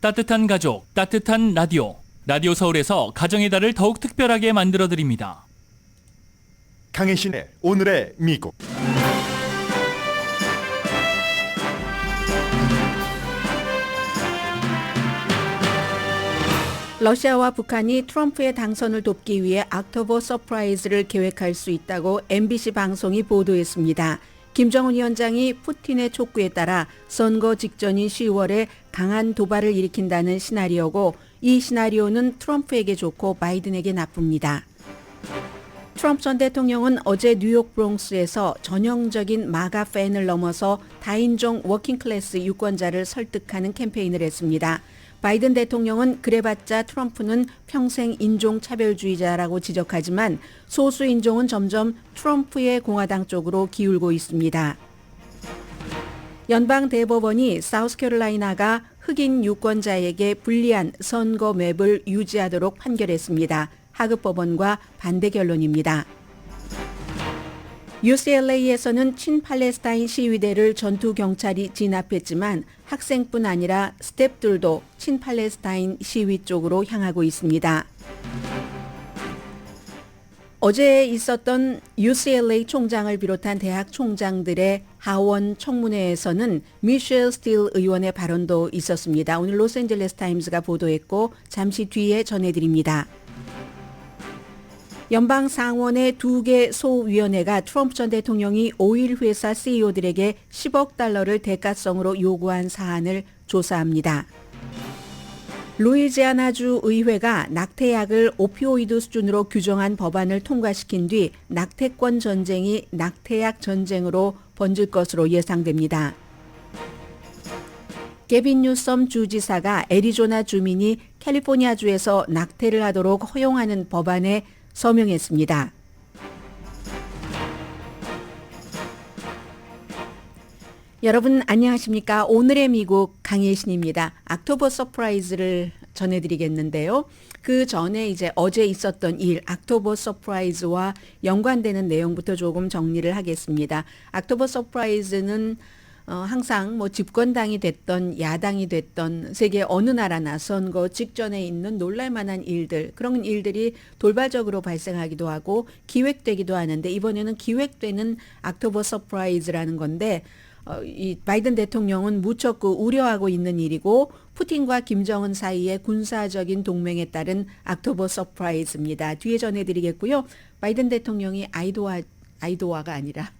따뜻한 가족, 따뜻한 라디오. 라디오 서울에서 가정의 달을 더욱 특별하게 만들어드립니다. 강혜신의 오늘의 미국. 러시아와 북한이 트럼프의 당선을 돕기 위해 옥토버 서프라이즈를 계획할 수 있다고 MBC 방송이 보도했습니다. 김정은 위원장이 푸틴의 촉구에 따라 선거 직전인 10월에 강한 도발을 일으킨다는 시나리오고, 이 시나리오는 트럼프에게 좋고 바이든에게 나쁩니다. 트럼프 전 대통령은 어제 뉴욕 브롱스에서 전형적인 마가 팬을 넘어서 다인종 워킹클래스 유권자를 설득하는 캠페인을 했습니다. 바이든 대통령은 그래봤자 트럼프는 평생 인종차별주의자라고 지적하지만 소수 인종은 점점 트럼프의 공화당 쪽으로 기울고 있습니다. 연방대법원이 사우스캐롤라이나가 흑인 유권자에게 불리한 선거 맵을 유지하도록 판결했습니다. 하급법원과 반대 결론입니다. UCLA에서는 친팔레스타인 시위대를 전투 경찰이 진압했지만 학생뿐 아니라 스태프들도 친팔레스타인 시위 쪽으로 향하고 있습니다. 어제 있었던 UCLA 총장을 비롯한 대학 총장들의 하원 청문회에서는 미셸 스틸 의원의 발언도 있었습니다. 오늘 로스앤젤레스 타임스가 보도했고 잠시 뒤에 전해드립니다. 연방 상원의 2개 소위원회가 트럼프 전 대통령이 오일 회사 CEO들에게 10억 달러를 대가성으로 요구한 사안을 조사합니다. 루이지아나주 의회가 낙태약을 오피오이드 수준으로 규정한 법안을 통과시킨 뒤 낙태권 전쟁이 낙태약 전쟁으로 번질 것으로 예상됩니다. 게빈 뉴섬 주지사가 애리조나 주민이 캘리포니아주에서 낙태를 하도록 허용하는 법안에 서명했습니다. 여러분 안녕하십니까? 오늘의 미국 강혜신입니다. 옥토버 서프라이즈를 전해드리겠는데요. 그 전에 이제 어제 있었던 일, 옥토버 서프라이즈와 연관되는 내용부터 조금 정리를 하겠습니다. 옥토버 서프라이즈는 항상 뭐 집권당이 됐던 야당이 됐던 세계 어느 나라나 선거 직전에 있는 놀랄만한 일들, 그런 일들이 돌발적으로 발생하기도 하고 기획되기도 하는데, 이번에는 기획되는 옥토버 서프라이즈라는 건데 이 바이든 대통령은 무척 우려하고 있는 일이고, 푸틴과 김정은 사이의 군사적인 동맹에 따른 옥토버 서프라이즈입니다. 뒤에 전해드리겠고요. 바이든 대통령이 아이다호가 아니라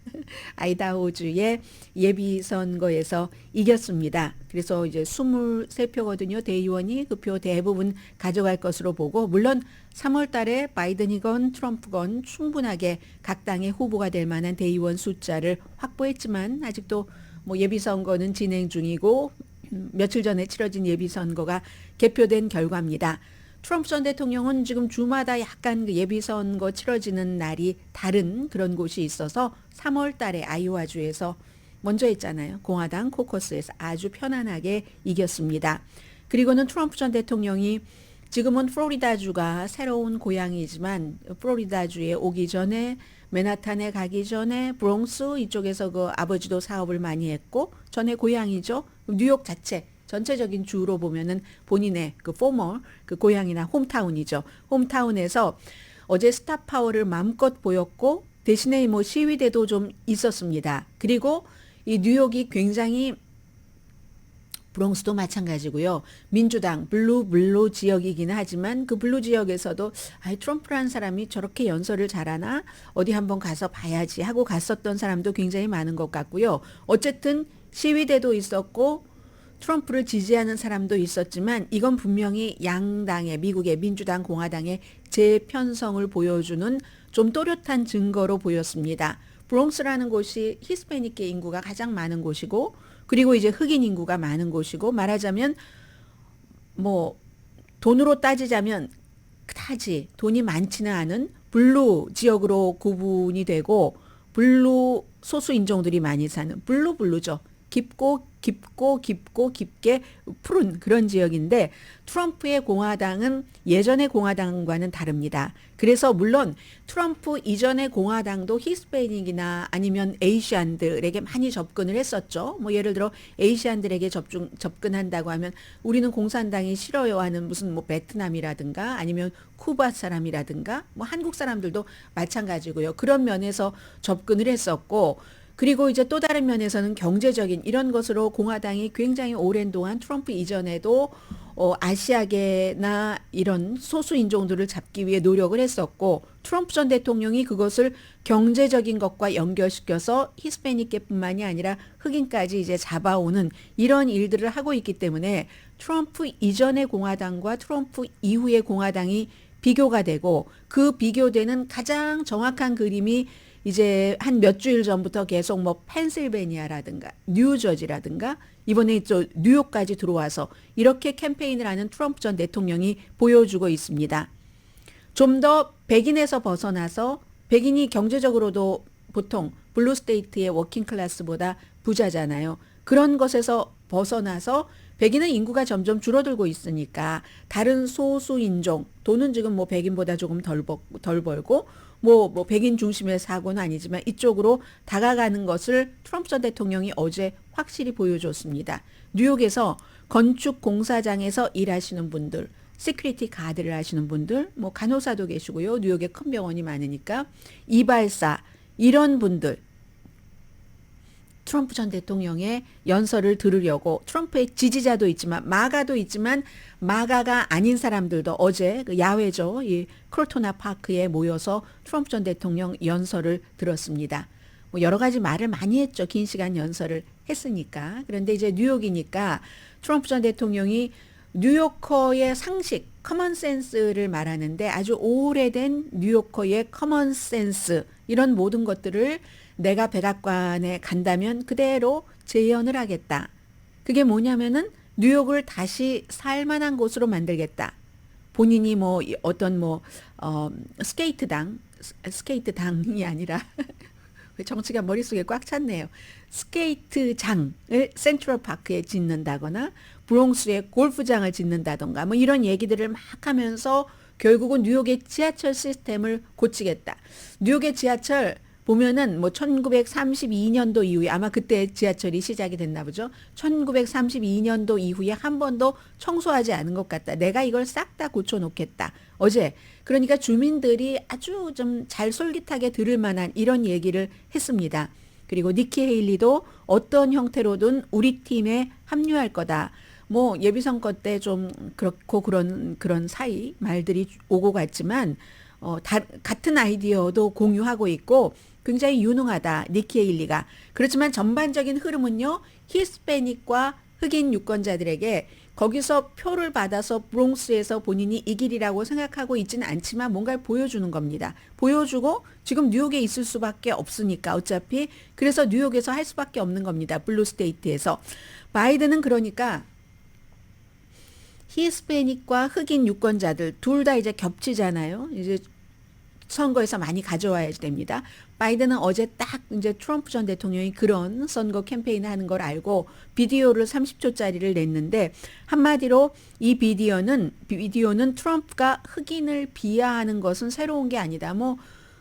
아이다호주의 예비선거에서 이겼습니다. 그래서 이제 23표거든요. 대의원이 그 표 대부분 가져갈 것으로 보고, 물론 3월 달에 바이든이건 트럼프건 충분하게 각 당의 후보가 될 만한 대의원 숫자를 확보했지만 아직도 뭐 예비선거는 진행 중이고 며칠 전에 치러진 예비선거가 개표된 결과입니다. 트럼프 전 대통령은 지금 주마다 약간 그 예비선거 치러지는 날이 다른 그런 곳이 있어서 3월 달에 아이오와주에서 먼저 했잖아요. 공화당 코커스에서 아주 편안하게 이겼습니다. 그리고는 트럼프 전 대통령이 지금은 플로리다주가 새로운 고향이지만 플로리다주에 오기 전에, 맨하탄에 가기 전에 브롱스 이쪽에서 그 아버지도 사업을 많이 했고, 전에 고향이죠. 뉴욕 자체 전체적인 주로 보면은 본인의 그 포머, 그 고향이나 홈타운이죠. 홈타운에서 어제 스타 파워를 마음껏 보였고, 대신에 뭐 시위대도 좀 있었습니다. 그리고 이 뉴욕이 굉장히, 브롱스도 마찬가지고요. 민주당 블루 지역이긴 하지만 그 블루 지역에서도 트럼프라는 사람이 저렇게 연설을 잘하나 어디 한번 가서 봐야지 하고 갔었던 사람도 굉장히 많은 것 같고요. 어쨌든 시위대도 있었고 트럼프를 지지하는 사람도 있었지만 이건 분명히 양당의, 미국의 민주당 공화당의 재편성을 보여주는 좀 또렷한 증거로 보였습니다. 브롱스라는 곳이 히스패닉계 인구가 가장 많은 곳이고, 그리고 이제 흑인 인구가 많은 곳이고, 말하자면 뭐 돈으로 따지자면 그다지 돈이 많지는 않은 블루 지역으로 구분이 되고, 블루 소수 인종들이 많이 사는 블루죠. 깊고 깊게 푸른 그런 지역인데 트럼프의 공화당은 예전의 공화당과는 다릅니다. 그래서 물론 트럼프 이전의 공화당도 히스패닉이나 아니면 에이시안들에게 많이 접근을 했었죠. 뭐 예를 들어 에이시안들에게 접근한다고 하면 우리는 공산당이 싫어요 하는 무슨 뭐 베트남이라든가 아니면 쿠바 사람이라든가 뭐 한국 사람들도 마찬가지고요. 그런 면에서 접근을 했었고 그리고 이제 또 다른 면에서는 경제적인 이런 것으로 공화당이 굉장히 오랜 동안 트럼프 이전에도 아시아계나 이런 소수 인종들을 잡기 위해 노력을 했었고 트럼프 전 대통령이 그것을 경제적인 것과 연결시켜서 히스패닉계뿐만이 아니라 흑인까지 이제 잡아오는 이런 일들을 하고 있기 때문에 트럼프 이전의 공화당과 트럼프 이후의 공화당이 비교가 되고 그 비교되는 가장 정확한 그림이 이제 한 몇 주일 전부터 계속 뭐 펜실베니아라든가 뉴저지라든가 이번에 또 뉴욕까지 들어와서 이렇게 캠페인을 하는 트럼프 전 대통령이 보여주고 있습니다. 좀 더 백인에서 벗어나서 백인이 경제적으로도 보통 블루 스테이트의 워킹 클래스보다 부자잖아요. 그런 것에서 벗어나서 백인은 인구가 점점 줄어들고 있으니까 다른 소수 인종 돈은 지금 뭐 백인보다 조금 덜 벌고 뭐 백인 중심의 사고는 아니지만 이쪽으로 다가가는 것을 트럼프 전 대통령이 어제 확실히 보여줬습니다. 뉴욕에서 건축 공사장에서 일하시는 분들, 시큐리티 가드를 하시는 분들, 뭐 간호사도 계시고요. 뉴욕에 큰 병원이 많으니까 이발사 이런 분들 트럼프 전 대통령의 연설을 들으려고 트럼프의 지지자도 있지만 마가도 있지만 마가가 아닌 사람들도 어제 그 야외죠. 이 크로토나 파크에 모여서 트럼프 전 대통령 연설을 들었습니다. 뭐 여러 가지 말을 많이 했죠. 긴 시간 연설을 했으니까. 그런데 이제 뉴욕이니까 트럼프 전 대통령이 뉴요커의 상식, 커먼센스를 말하는데 아주 오래된 뉴요커의 커먼센스 이런 모든 것들을 내가 백악관에 간다면 그대로 재현을 하겠다. 그게 뭐냐면은 뉴욕을 다시 살만한 곳으로 만들겠다. 본인이 뭐 어떤 뭐 스케이트당이 아니라 정치가 머릿속에 꽉 찼네요. 스케이트장을 센트럴파크에 짓는다거나 브롱스에 골프장을 짓는다던가 뭐 이런 얘기들을 막 하면서 결국은 뉴욕의 지하철 시스템을 고치겠다. 뉴욕의 지하철 보면은 뭐 1932년도 이후에 아마 그때 지하철이 시작이 됐나 보죠. 1932년도 이후에 한 번도 청소하지 않은 것 같다. 내가 이걸 싹 다 고쳐놓겠다. 어제 그러니까 주민들이 아주 좀 잘 솔깃하게 들을 만한 이런 얘기를 했습니다. 그리고 니키 헤일리도 어떤 형태로든 우리 팀에 합류할 거다. 뭐 예비선거 때 좀 그렇고 그런 사이 말들이 오고 갔지만 같은 아이디어도 공유하고 있고 굉장히 유능하다. 니키 헤일리가. 그렇지만 전반적인 흐름은요. 히스패닉과 흑인 유권자들에게 거기서 표를 받아서 브롱스에서 본인이 이길이라고 생각하고 있지는 않지만 뭔가를 보여주는 겁니다. 보여주고 지금 뉴욕에 있을 수밖에 없으니까 어차피 그래서 뉴욕에서 할 수밖에 없는 겁니다. 블루 스테이트에서. 바이든은 그러니까 히스패닉과 흑인 유권자들 둘 다 이제 겹치잖아요. 이제 선거에서 많이 가져와야 됩니다. 바이든은 어제 딱 이제 트럼프 전 대통령이 그런 선거 캠페인을 하는 걸 알고 비디오를 30초짜리를 냈는데 한마디로 이 비디오는 트럼프가 흑인을 비하하는 것은 새로운 게 아니다. 뭐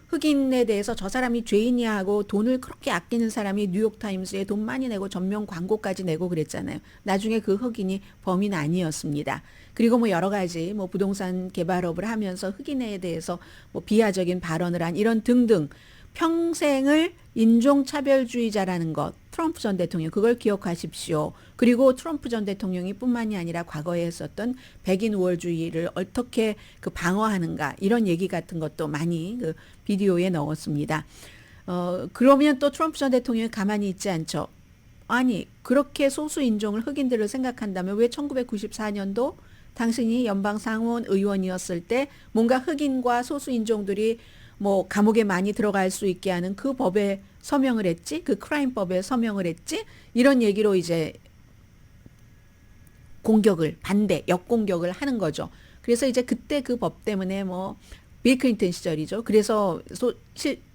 흑인에 대해서 저 사람이 죄인이야 하고 돈을 그렇게 아끼는 사람이 뉴욕타임스에 돈 많이 내고 전면 광고까지 내고 그랬잖아요. 나중에 그 흑인이 범인은 아니었습니다. 그리고 뭐 여러 가지 뭐 부동산 개발업을 하면서 흑인에 대해서 뭐 비하적인 발언을 한 이런 등등 평생을 인종차별주의자라는 것 트럼프 전 대통령 그걸 기억하십시오. 그리고 트럼프 전 대통령이 뿐만이 아니라 과거에 했었던 백인 우월주의를 어떻게 그 방어하는가 이런 얘기 같은 것도 많이 그 비디오에 넣었습니다. 그러면 또 트럼프 전 대통령이 가만히 있지 않죠. 아니 그렇게 소수 인종을 흑인들을 생각한다면 왜 1994년도 당신이 연방 상원 의원이었을 때 뭔가 흑인과 소수 인종들이 뭐 감옥에 많이 들어갈 수 있게 하는 그 법에 서명을 했지? 그 크라임법에 서명을 했지? 이런 얘기로 이제 역공격을 하는 거죠. 그래서 이제 그때 그 법 때문에 뭐 빌 클린턴 시절이죠. 그래서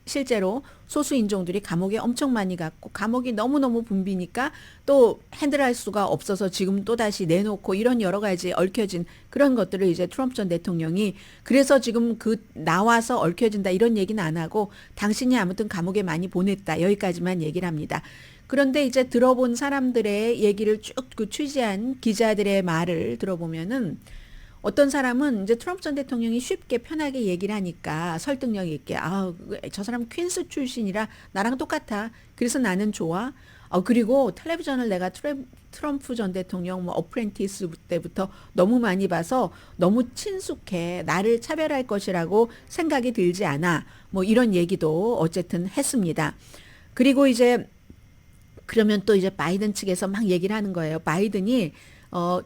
실제로 소수 인종들이 감옥에 엄청 많이 갔고 감옥이 너무너무 붐비니까 또 핸들할 수가 없어서 지금 또다시 내놓고 이런 여러 가지 얽혀진 그런 것들을 이제 트럼프 전 대통령이 그래서 지금 그 나와서 얽혀진다 이런 얘기는 안 하고 당신이 아무튼 감옥에 많이 보냈다 여기까지만 얘기를 합니다. 그런데 이제 들어본 사람들의 얘기를 쭉 그 취재한 기자들의 말을 들어보면은 어떤 사람은 이제 트럼프 전 대통령이 쉽게 편하게 얘기를 하니까 설득력 있게 저 사람 퀸스 출신이라 나랑 똑같아. 그래서 나는 좋아. 그리고 텔레비전을 내가 트럼프 전 대통령 뭐 어프렌티스 때부터 너무 많이 봐서 너무 친숙해. 나를 차별할 것이라고 생각이 들지 않아. 뭐 이런 얘기도 어쨌든 했습니다. 그리고 이제 그러면 또 이제 바이든 측에서 막 얘기를 하는 거예요. 바이든이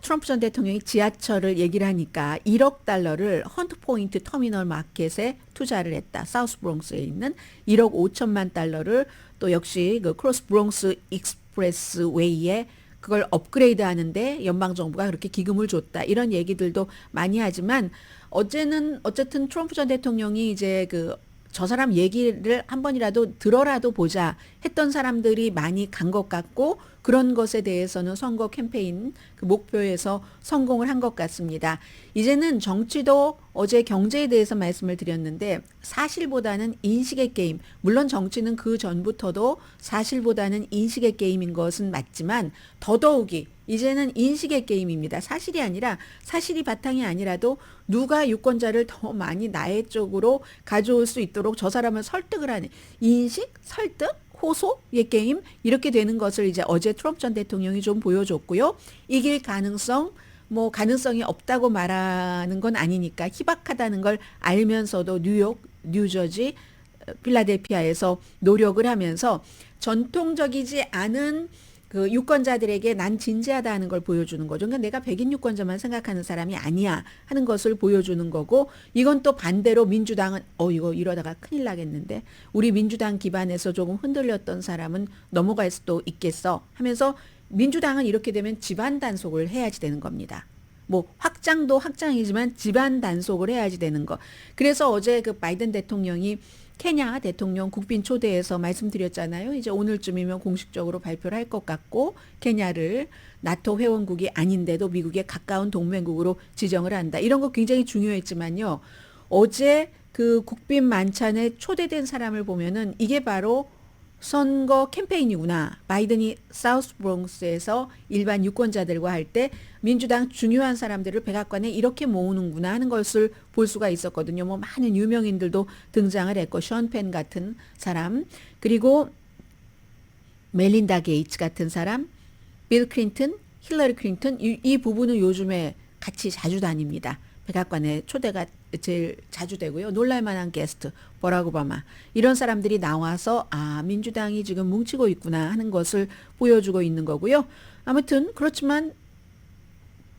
트럼프 전 대통령이 지하철을 얘기를 하니까 1억 달러를 헌트 포인트 터미널 마켓에 투자를 했다. 사우스 브롱스에 있는 1억 5천만 달러를 또 역시 그 크로스 브롱스 익스프레스 웨이에 그걸 업그레이드 하는데 연방 정부가 그렇게 기금을 줬다. 이런 얘기들도 많이 하지만 어쨌든 트럼프 전 대통령이 이제 저 사람 얘기를 한 번이라도 들어라도 보자 했던 사람들이 많이 간 것 같고 그런 것에 대해서는 선거 캠페인 그 목표에서 성공을 한 것 같습니다. 이제는 정치도 어제 경제에 대해서 말씀을 드렸는데 사실보다는 인식의 게임, 물론 정치는 그 전부터도 사실보다는 인식의 게임인 것은 맞지만 더더욱이 이제는 인식의 게임입니다. 사실이 아니라 사실이 바탕이 아니라도 누가 유권자를 더 많이 나의 쪽으로 가져올 수 있도록 저 사람을 설득을 하는 인식, 설득, 호소의 게임 이렇게 되는 것을 이제 어제 트럼프 전 대통령이 좀 보여줬고요. 이길 가능성이 없다고 말하는 건 아니니까 희박하다는 걸 알면서도 뉴욕, 뉴저지, 필라델피아에서 노력을 하면서 전통적이지 않은 그 유권자들에게 난 진지하다는 걸 보여주는 거죠. 그러니까 내가 백인 유권자만 생각하는 사람이 아니야 하는 것을 보여주는 거고 이건 또 반대로 민주당은 이거 이러다가 큰일 나겠는데 우리 민주당 기반에서 조금 흔들렸던 사람은 넘어갈 수도 있겠어 하면서 민주당은 이렇게 되면 집안 단속을 해야지 되는 겁니다. 뭐 확장도 확장이지만 집안 단속을 해야지 되는 거. 그래서 어제 그 바이든 대통령이 케냐 대통령 국빈 초대해서 말씀드렸잖아요. 이제 오늘쯤이면 공식적으로 발표를 할 것 같고 케냐를 나토 회원국이 아닌데도 미국의 가까운 동맹국으로 지정을 한다. 이런 거 굉장히 중요했지만요. 어제 그 국빈 만찬에 초대된 사람을 보면은 이게 바로 선거 캠페인이구나. 바이든이 사우스 브롱스에서 일반 유권자들과 할 때 민주당 중요한 사람들을 백악관에 이렇게 모으는구나 하는 것을 볼 수가 있었거든요. 뭐 많은 유명인들도 등장을 했고 션 펜 같은 사람 그리고 멜린다 게이츠 같은 사람 빌 클린턴, 힐러리 클린턴 이 부부는 요즘에 같이 자주 다닙니다. 백악관에 초대가 제일 자주 되고요. 놀랄만한 게스트, 버락 오바마 이런 사람들이 나와서 민주당이 지금 뭉치고 있구나 하는 것을 보여주고 있는 거고요. 아무튼 그렇지만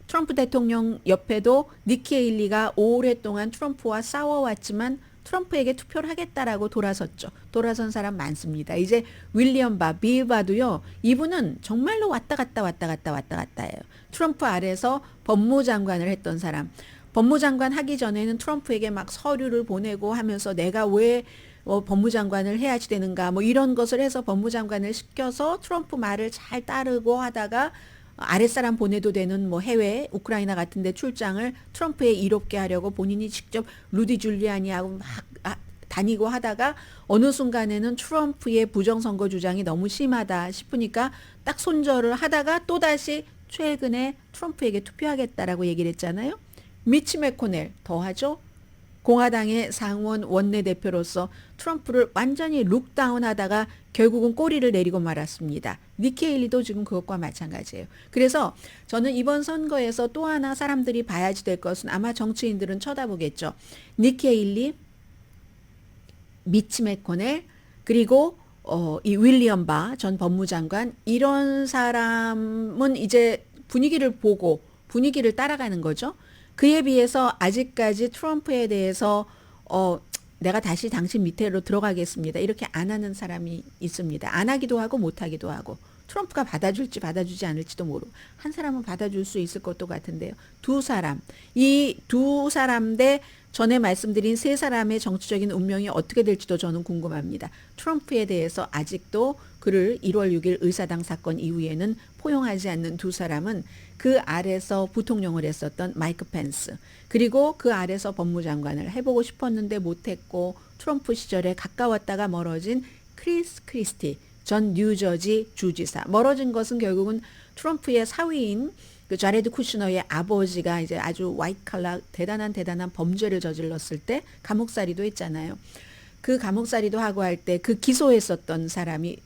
트럼프 대통령 옆에도 니키 헤일리가 오랫동안 트럼프와 싸워왔지만 트럼프에게 투표를 하겠다라고 돌아섰죠. 돌아선 사람 많습니다. 이제 윌리엄 바, 빌 바도요. 이분은 정말로 왔다 갔다예요. 트럼프 아래서 법무장관을 했던 사람. 법무장관 하기 전에는 트럼프에게 막 서류를 보내고 하면서 내가 왜 법무장관을 해야지 되는가 뭐 이런 것을 해서 법무장관을 시켜서 트럼프 말을 잘 따르고 하다가 아랫사람 보내도 되는 뭐 해외 우크라이나 같은 데 출장을 트럼프에 이롭게 하려고 본인이 직접 루디 줄리아니하고 막 다니고 하다가 어느 순간에는 트럼프의 부정선거 주장이 너무 심하다 싶으니까 딱 손절을 하다가 또다시 최근에 트럼프에게 투표하겠다라고 얘기를 했잖아요. 미치 매코넬 더하죠. 공화당의 상원 원내대표로서 트럼프를 완전히 룩다운하다가 결국은 꼬리를 내리고 말았습니다. 니키 헤일리도 지금 그것과 마찬가지예요. 그래서 저는 이번 선거에서 또 하나 사람들이 봐야지 될 것은 아마 정치인들은 쳐다보겠죠. 니키 헤일리, 미치 매코넬 그리고 이 윌리엄 바 전 법무장관 이런 사람은 이제 분위기를 보고 분위기를 따라가는 거죠. 그에 비해서 아직까지 트럼프에 대해서 내가 다시 당신 밑으로 들어가겠습니다. 이렇게 안 하는 사람이 있습니다. 안 하기도 하고 못 하기도 하고. 트럼프가 받아줄지 받아주지 않을지도 모르고 한 사람은 받아줄 수 있을 것도 같은데요. 두 사람, 이 두 사람 대 전에 말씀드린 세 사람의 정치적인 운명이 어떻게 될지도 저는 궁금합니다. 트럼프에 대해서 아직도 그를 1월 6일 의사당 사건 이후에는 포용하지 않는 두 사람은 그 아래서 부통령을 했었던 마이크 펜스, 그리고 그 아래서 법무장관을 해보고 싶었는데 못했고 트럼프 시절에 가까웠다가 멀어진 크리스 크리스티 전 뉴저지 주지사. 멀어진 것은 결국은 트럼프의 사위인 그 자레드 쿠슈너의 아버지가 이제 아주 화이트 칼라 대단한 범죄를 저질렀을 때 감옥살이도 했잖아요. 그 감옥살이도 하고 할 때 그 기소했었던 사람이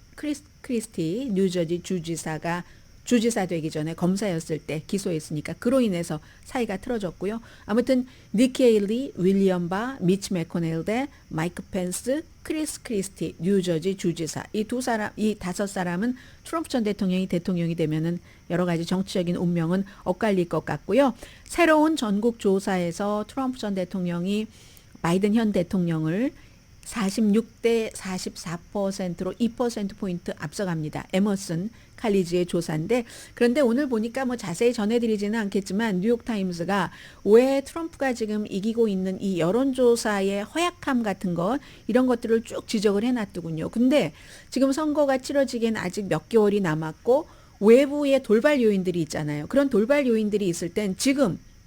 크리스티 뉴저지 주지사가 주지사 되기 전에 검사였을 때 기소했으니까 그로 인해서 사이가 틀어졌고요. 아무튼 니키 헤일리, 윌리엄 바, 미치 매코넬 대 마이크 펜스, 크리스 크리스티 뉴저지 주지사, 이 두 사람, 이 다섯 사람은 트럼프 전 대통령이 되면은 여러 가지 정치적인 운명은 엇갈릴 것 같고요. 새로운 전국 조사에서 트럼프 전 대통령이 바이든 현 대통령을 46대 44%로 2%포인트 앞서갑니다. 에머슨 칼리지의 조사인데, 그런데 오늘 보니까 뭐 자세히 전해드리지는 않겠지만 뉴욕타임스가 왜 트럼프가 지금 이기고 있는 이 여론조사의 허약함 같은 것, 이런 것들을 쭉 지적을 해놨더군요. 근데 지금 선거가 치러지기엔 아직 몇 개월이 남았고 외부의 돌발 요인들이 있잖아요. 그런 돌발 요인들이 있을 땐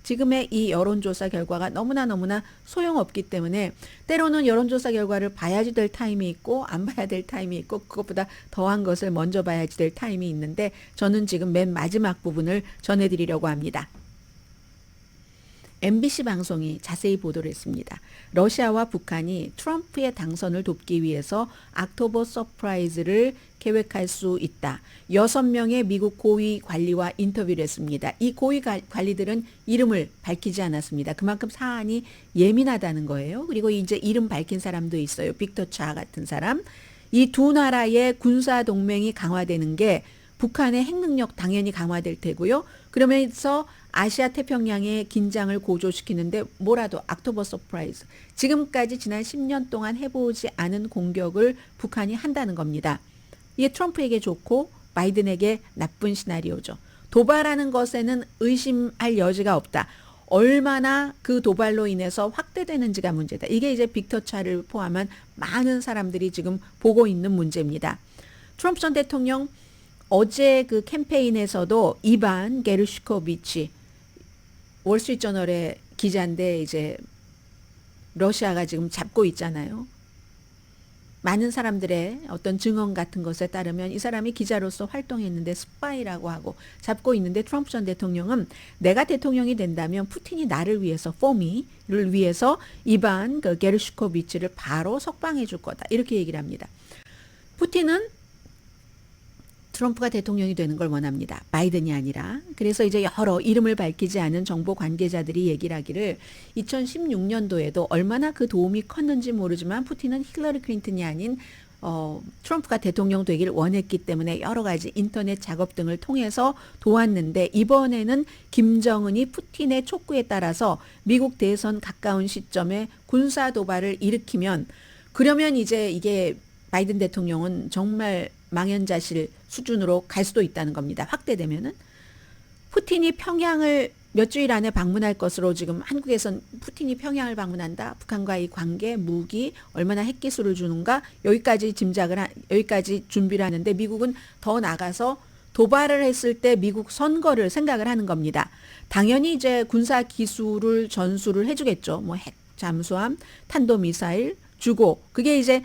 지금의 이 여론조사 결과가 너무나 소용없기 때문에 때로는 여론조사 결과를 봐야지 될 타임이 있고 안 봐야 될 타임이 있고 그것보다 더한 것을 먼저 봐야지 될 타임이 있는데, 저는 지금 맨 마지막 부분을 전해드리려고 합니다. MBC 방송이 자세히 보도를 했습니다. 러시아와 북한이 트럼프의 당선을 돕기 위해서 옥토버 서프라이즈를 계획할 수 있다. 6명의 미국 고위 관리와 인터뷰를 했습니다. 이 고위 관리들은 이름을 밝히지 않았습니다. 그만큼 사안이 예민하다는 거예요. 그리고 이제 이름 밝힌 사람도 있어요. 빅터 차 같은 사람. 이 두 나라의 군사 동맹이 강화되는 게 북한의 핵능력 당연히 강화될 테고요. 그러면서 아시아 태평양의 긴장을 고조시키는데 뭐라도 옥토버 서프라이즈, 지금까지 지난 10년 동안 해보지 않은 공격을 북한이 한다는 겁니다. 이게 트럼프에게 좋고 바이든에게 나쁜 시나리오죠. 도발하는 것에는 의심할 여지가 없다. 얼마나 그 도발로 인해서 확대되는지가 문제다. 이게 이제 빅터 차를 포함한 많은 사람들이 지금 보고 있는 문제입니다. 트럼프 전 대통령 어제 그 캠페인에서도 이반 게르슈코비치, 월스트리트저널의 기자인데 이제 러시아가 지금 잡고 있잖아요. 많은 사람들의 어떤 증언 같은 것에 따르면 이 사람이 기자로서 활동했는데 스파이라고 하고 잡고 있는데, 트럼프 전 대통령은 내가 대통령이 된다면 푸틴이 나를 위해서, 포미를 위해서 이반 그 게르슈코비치를 바로 석방해 줄 거다, 이렇게 얘기를 합니다. 푸틴은 트럼프가 대통령이 되는 걸 원합니다. 바이든이 아니라. 그래서 이제 여러 이름을 밝히지 않은 정보 관계자들이 얘기를 하기를 2016년도에도 얼마나 그 도움이 컸는지 모르지만 푸틴은 힐러리 클린턴이 아닌 트럼프가 대통령 되기를 원했기 때문에 여러 가지 인터넷 작업 등을 통해서 도왔는데, 이번에는 김정은이 푸틴의 촉구에 따라서 미국 대선 가까운 시점에 군사 도발을 일으키면, 그러면 이제 이게 바이든 대통령은 정말 망연자실 수준으로 갈 수도 있다는 겁니다. 확대되면은. 푸틴이 평양을 몇 주일 안에 방문할 것으로 지금 한국에선 푸틴이 평양을 방문한다. 북한과의 관계, 무기, 얼마나 핵기술을 주는가, 여기까지 여기까지 준비를 하는데, 미국은 더 나가서 도발을 했을 때 미국 선거를 생각을 하는 겁니다. 당연히 이제 군사 기술을 전수를 해주겠죠. 뭐 핵, 잠수함, 탄도미사일 주고, 그게 이제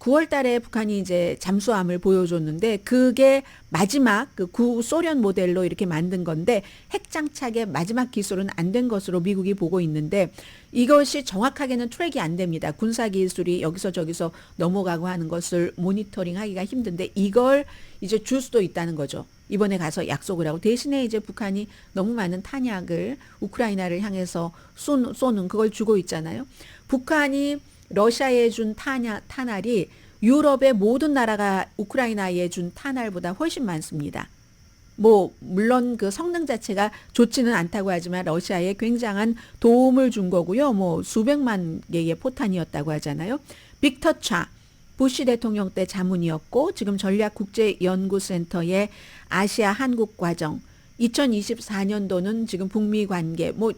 9월 달에 북한이 이제 잠수함을 보여줬는데, 그게 마지막 그 구소련 모델로 이렇게 만든 건데, 핵 장착의 마지막 기술은 안 된 것으로 미국이 보고 있는데, 이것이 정확하게는 트랙이 안 됩니다. 군사 기술이 여기서 저기서 넘어가고 하는 것을 모니터링 하기가 힘든데, 이걸 이제 줄 수도 있다는 거죠. 이번에 가서 약속을 하고, 대신에 이제 북한이 너무 많은 탄약을 우크라이나를 향해서 쏘는 그걸 주고 있잖아요. 북한이 러시아에 준 탄알이 유럽의 모든 나라가 우크라이나에 준 탄알보다 훨씬 많습니다. 뭐 물론 그 성능 자체가 좋지는 않다고 하지만 러시아에 굉장한 도움을 준 거고요. 뭐 수백만 개의 포탄이었다고 하잖아요. 빅터 차, 부시 대통령 때 자문이었고 지금 전략국제연구센터의 아시아 한국 과정 2024년도는 지금 북미 관계 뭐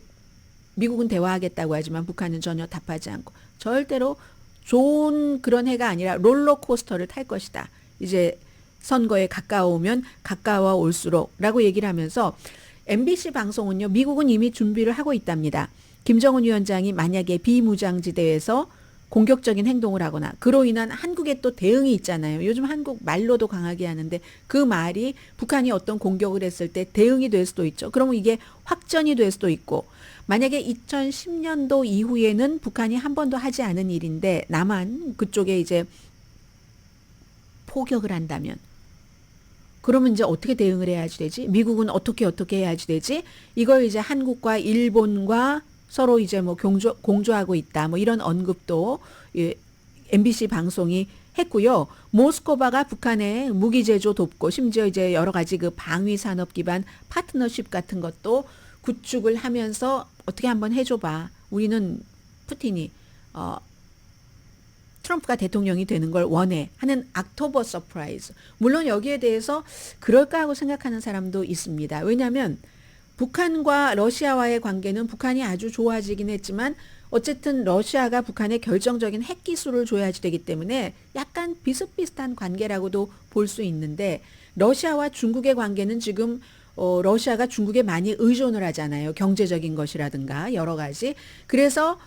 미국은 대화하겠다고 하지만 북한은 전혀 답하지 않고 절대로 좋은 그런 해가 아니라 롤러코스터를 탈 것이다. 이제 선거에 가까워오면 가까워 올수록 라고 얘기를 하면서 MBC 방송은요. 미국은 이미 준비를 하고 있답니다. 김정은 위원장이 만약에 비무장지대에서 공격적인 행동을 하거나 그로 인한 한국의 또 대응이 있잖아요. 요즘 한국 말로도 강하게 하는데 그 말이 북한이 어떤 공격을 했을 때 대응이 될 수도 있죠. 그러면 이게 확전이 될 수도 있고 만약에 2010년도 이후에는 북한이 한 번도 하지 않은 일인데 남한 그쪽에 이제 포격을 한다면 그러면 이제 어떻게 대응을 해야지 되지? 미국은 어떻게 해야지 되지? 이걸 이제 한국과 일본과 서로 이제 뭐 공조하고 있다. 뭐 이런 언급도 MBC 방송이 했고요. 모스크바가 북한의 무기 제조 돕고 심지어 이제 여러 가지 그 방위 산업 기반 파트너십 같은 것도 구축을 하면서 어떻게 한번 해줘봐. 우리는 푸틴이 트럼프가 대통령이 되는 걸 원해 하는 옥토버 서프라이즈. 물론 여기에 대해서 그럴까 하고 생각하는 사람도 있습니다. 왜냐하면 북한과 러시아와의 관계는 북한이 아주 좋아지긴 했지만 어쨌든 러시아가 북한에 결정적인 핵 기술을 줘야지 되기 때문에 약간 비슷비슷한 관계라고도 볼 수 있는데 러시아와 중국의 관계는 지금 러시아가 중국에 많이 의존을 하잖아요. 경제적인 것이라든가 여러 가지. 그래서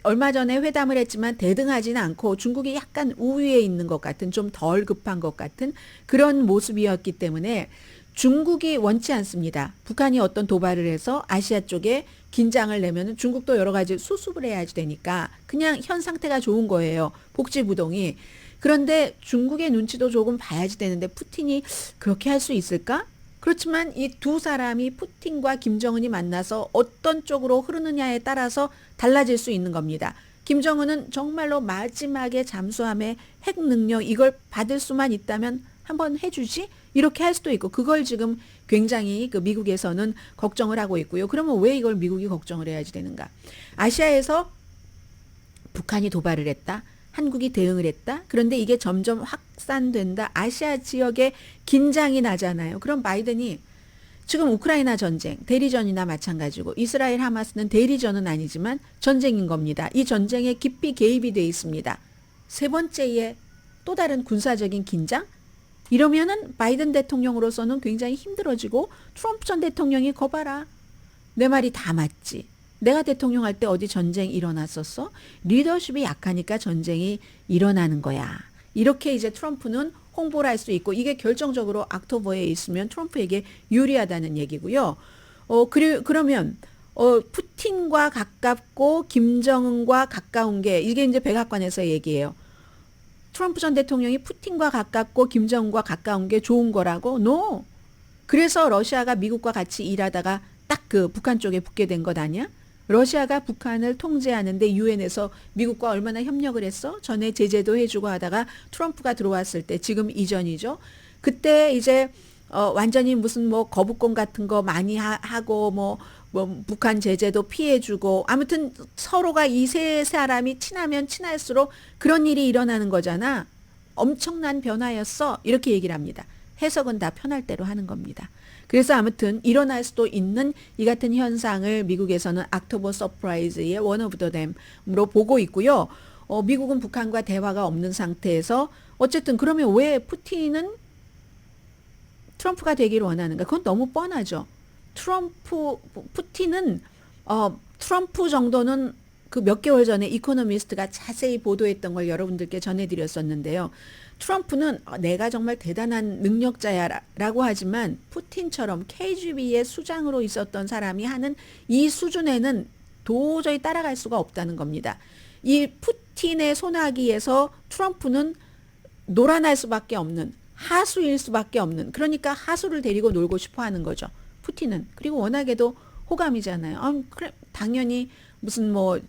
얼마 전에 회담을 했지만 대등하지는 않고 중국이 약간 우위에 있는 것 같은 좀 덜 급한 것 같은 그런 모습이었기 때문에 중국이 원치 않습니다. 북한이 어떤 도발을 해서 아시아 쪽에 긴장을 내면 중국도 여러 가지 수습을 해야지 되니까 그냥 현 상태가 좋은 거예요. 복지부동이. 그런데 중국의 눈치도 조금 봐야지 되는데 푸틴이 그렇게 할 수 있을까? 그렇지만 이 두 사람이 푸틴과 김정은이 만나서 어떤 쪽으로 흐르느냐에 따라서 달라질 수 있는 겁니다. 김정은은 정말로 마지막에 잠수함의 핵 능력 이걸 받을 수만 있다면 한번 해주지? 이렇게 할 수도 있고 그걸 지금 굉장히 그 미국에서는 걱정을 하고 있고요. 그러면 왜 이걸 미국이 걱정을 해야지 되는가? 아시아에서 북한이 도발을 했다. 한국이 대응을 했다. 그런데 이게 점점 확산된다. 아시아 지역에 긴장이 나잖아요. 그럼 바이든이 지금 우크라이나 전쟁, 대리전이나 마찬가지고 이스라엘 하마스는 대리전은 아니지만 전쟁인 겁니다. 이 전쟁에 깊이 개입이 돼 있습니다. 세 번째에 또 다른 군사적인 긴장? 이러면은 바이든 대통령으로서는 굉장히 힘들어지고 트럼프 전 대통령이 거봐라. 내 말이 다 맞지. 내가 대통령 할 때 어디 전쟁 일어났었어? 리더십이 약하니까 전쟁이 일어나는 거야. 이렇게 이제 트럼프는 홍보를 할 수 있고 이게 결정적으로 옥토버에 있으면 트럼프에게 유리하다는 얘기고요. 그러면 푸틴과 가깝고 김정은과 가까운 게 이게 이제 백악관에서 얘기해요. 트럼프 전 대통령이 푸틴과 가깝고 김정은과 가까운 게 좋은 거라고? No. 그래서 러시아가 미국과 같이 일하다가 딱 그 북한 쪽에 붙게 된 것 아니야? 러시아가 북한을 통제하는데 유엔에서 미국과 얼마나 협력을 했어? 전에 제재도 해주고 하다가 트럼프가 들어왔을 때 지금 이전이죠. 그때 이제 완전히 무슨 뭐 거부권 같은 거 많이 하고 뭐 북한 제재도 피해주고 아무튼 서로가 이 세 사람이 친하면 친할수록 그런 일이 일어나는 거잖아. 엄청난 변화였어. 이렇게 얘기를 합니다. 해석은 다 편할 대로 하는 겁니다. 그래서 아무튼 일어날 수도 있는 이 같은 현상을 미국에서는 옥토버 서프라이즈의 원 오브 더 댐으로 보고 있고요. 미국은 북한과 대화가 없는 상태에서 어쨌든 그러면 왜 푸틴은 트럼프가 되기를 원하는가? 그건 너무 뻔하죠. 푸틴은 트럼프 정도는 그 몇 개월 전에 이코노미스트가 자세히 보도했던 걸 여러분들께 전해드렸었는데요. 트럼프는 내가 정말 대단한 능력자야라고 하지만 푸틴처럼 KGB의 수장으로 있었던 사람이 하는 이 수준에는 도저히 따라갈 수가 없다는 겁니다. 이 푸틴의 손아귀에서 트럼프는 놀아날 수밖에 없는 하수일 수밖에 없는 그러니까 하수를 데리고 놀고 싶어 하는 거죠. 푸틴은. 그리고 워낙에도 호감이잖아요. 그래, 당연히 무슨 뭐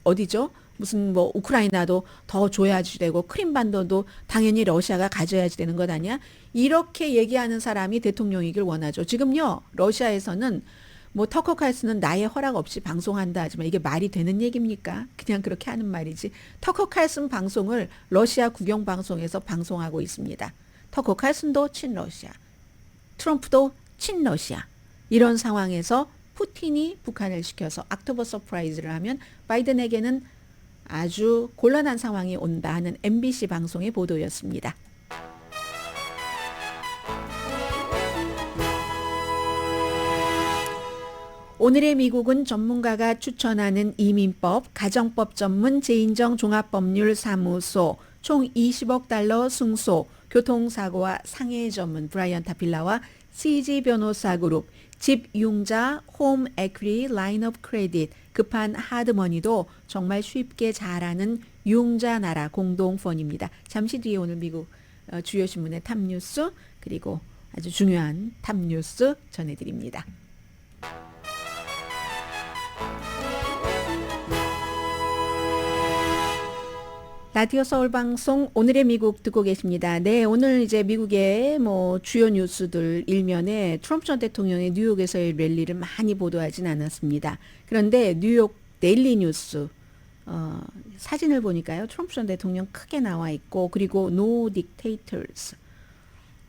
어디죠? 무슨 뭐 우크라이나도 더 줘야지 되고 크림반도도 당연히 러시아가 가져야지 되는 것 아니야? 이렇게 얘기하는 사람이 대통령이길 원하죠. 지금요. 러시아에서는 뭐 터커 칼슨은 나의 허락 없이 방송한다 하지만 이게 말이 되는 얘기입니까? 그냥 그렇게 하는 말이지. 터커 칼슨 방송을 러시아 국영 방송에서 방송하고 있습니다. 터커 칼슨도 친러시아, 트럼프도 친러시아. 이런 상황에서 푸틴이 북한을 시켜서 옥토버 서프라이즈를 하면 바이든에게는 아주 곤란한 상황이 온다 하는 MBC 방송의 보도였습니다. 오늘의 미국은 전문가가 추천하는 이민법, 가정법 전문 제인정 종합법률사무소, 총 20억 달러 승소, 교통사고와 상해 전문 브라이언 타필라와 CG 변호사 그룹, 집융자 홈 에퀴티 라인 오브 크레딧, 급한 하드머니도 정말 쉽게 잘하는 융자 나라 공동펀입니다. 잠시 뒤에 오늘 미국 주요 신문의 탑뉴스 그리고 아주 중요한 탑뉴스 전해드립니다. 라디오 서울 방송 오늘의 미국 듣고 계십니다. 네, 오늘 이제 미국의 뭐 주요 뉴스들 일면에 트럼프 전 대통령의 뉴욕에서의 랠리를 많이 보도하진 않았습니다. 그런데 뉴욕 데일리 뉴스 사진을 보니까요, 트럼프 전 대통령 크게 나와 있고 그리고 No Dictators